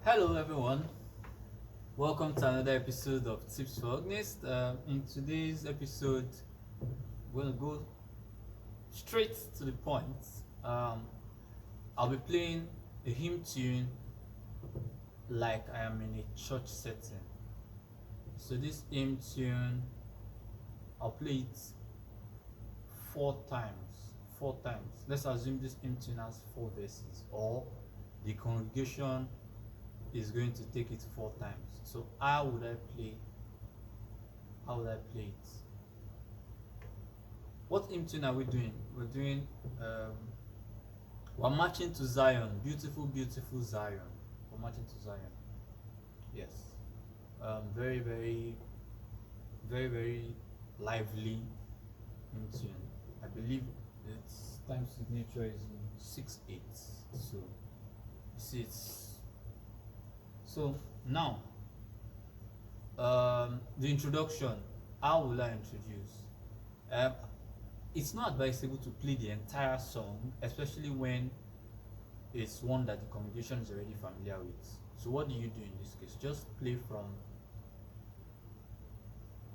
Hello, everyone. Welcome to another episode of Tips for Organist. In today's episode, we're going to go straight to the point. I'll be playing a hymn tune like I am in a church setting. So, this hymn tune, I'll play it four times. Four times. Let's assume this hymn tune has four verses, or the congregation is going to take it four times. So how would I play it? What hymn tune are we doing? We're marching to Zion. Beautiful, beautiful Zion. We're marching to Zion. Yes. Very, very, very, very lively hymn tune. I believe its time signature is 6/8. So you see so now, the introduction. How will I introduce? It's not advisable to play the entire song, especially when it's one that the congregation is already familiar with. So what do you do in this case? Just play from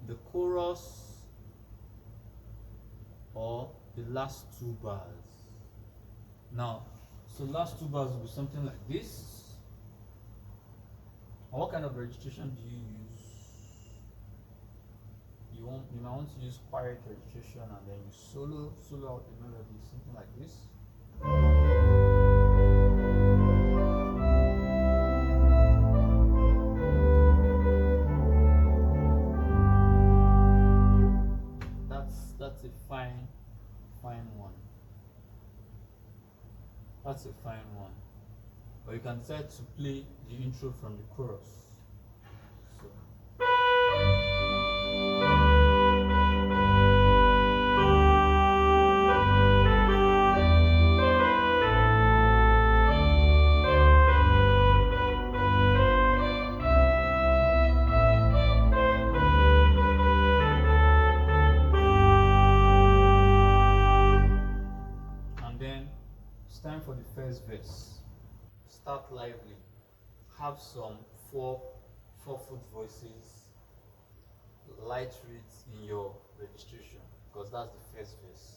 the chorus or the last two bars. Now, so last two bars will be something like this. What kind of registration do you use? You might want to use quiet registration, and then you solo out the melody, something like this. That's a fine one. That's a fine one. Or you can decide to play the intro from the chorus. So. And then it's time for the first verse. Start lively. Have some four-foot voices. Light reads in your registration, because that's the first verse.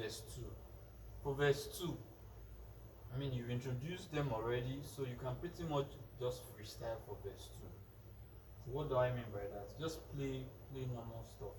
Verse 2. For verse 2, I mean, you've introduced them already, so you can pretty much just freestyle for verse 2. So what do I mean by that? Just play normal stuff.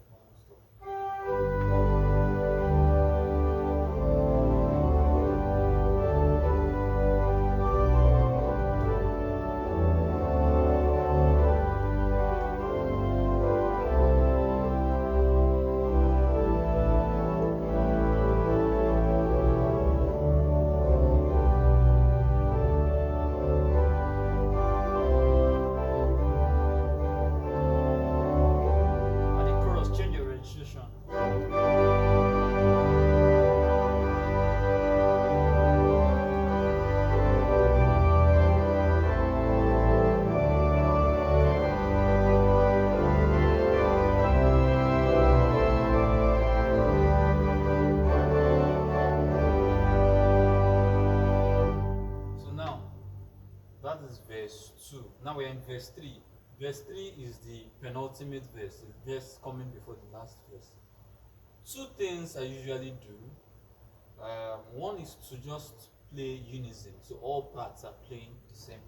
That is verse 2. Now we're in verse 3. Verse 3 is the penultimate verse, the verse coming before the last verse. Two things I usually do. One is to just play unison, so all parts are playing the same.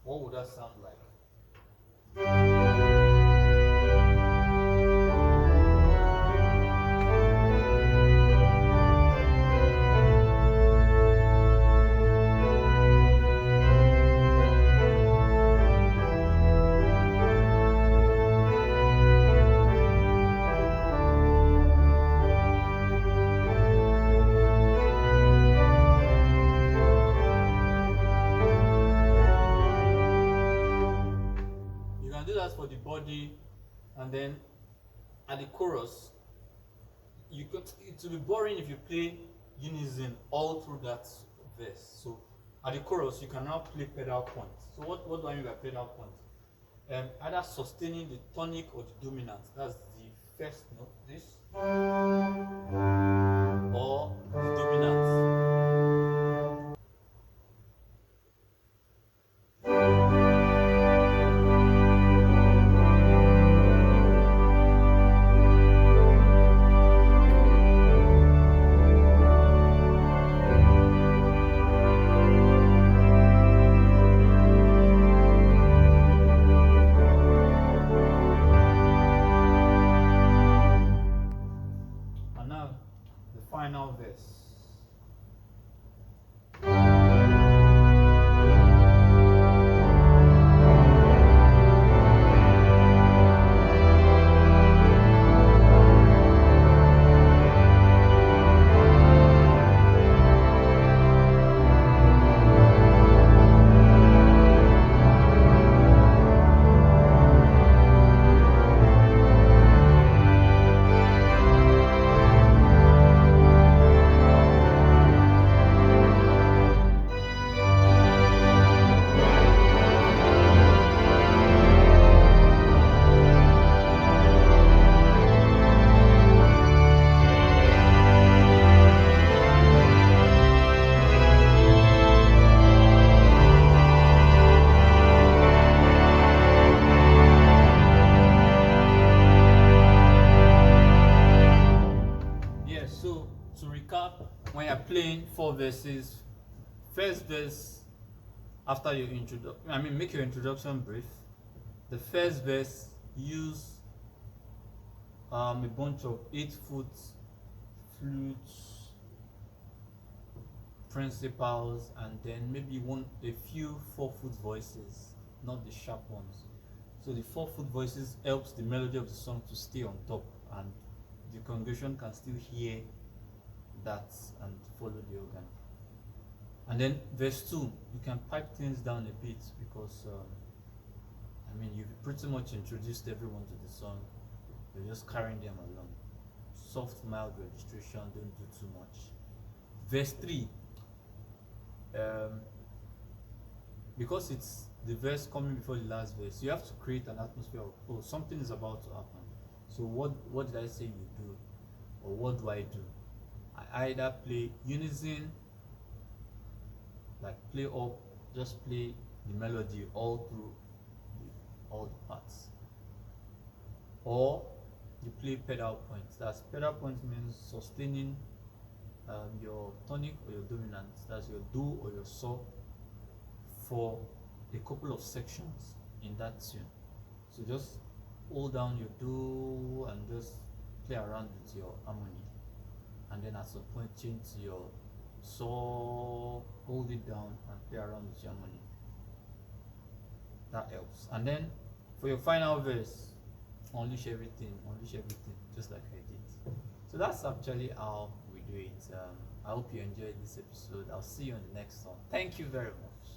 What would that sound like? body, and then at the chorus, it will be boring if you play unison all through that verse. So at the chorus, you can now play pedal points. So what do I mean by pedal points? Either sustaining the tonic or the dominant. That's the first note, this, or the dominant. Final verse. So to recap, when you're playing 4 verses, first verse, after your introduction, make your introduction brief. The first verse, use a bunch of 8-foot flutes, principals, and then maybe a few 4-foot voices, not the sharp ones. So the 4-foot voices helps the melody of the song to stay on top, and the congregation can still hear that and follow the organ. And then verse 2, you can pipe things down a bit, because you've pretty much introduced everyone to the song. You're just carrying them along. Soft, mild registration, don't do too much. Verse 3, because it's the verse coming before the last verse, you have to create an atmosphere of, something is about to happen. So what did I say you do, or what do I do? I either play unison, like just play the melody all through all the parts, or you play pedal points. That's pedal points means sustaining your tonic or your dominant, that's your do or your so, for a couple of sections in that tune. So just hold down your do and just play around with your harmony, and then at some point change to your so, hold it down and play around with your harmony. That helps. And then for your final verse, unleash everything, just like I did. So that's actually how we do it. I hope you enjoyed this episode. I'll see you on the next one. Thank you very much.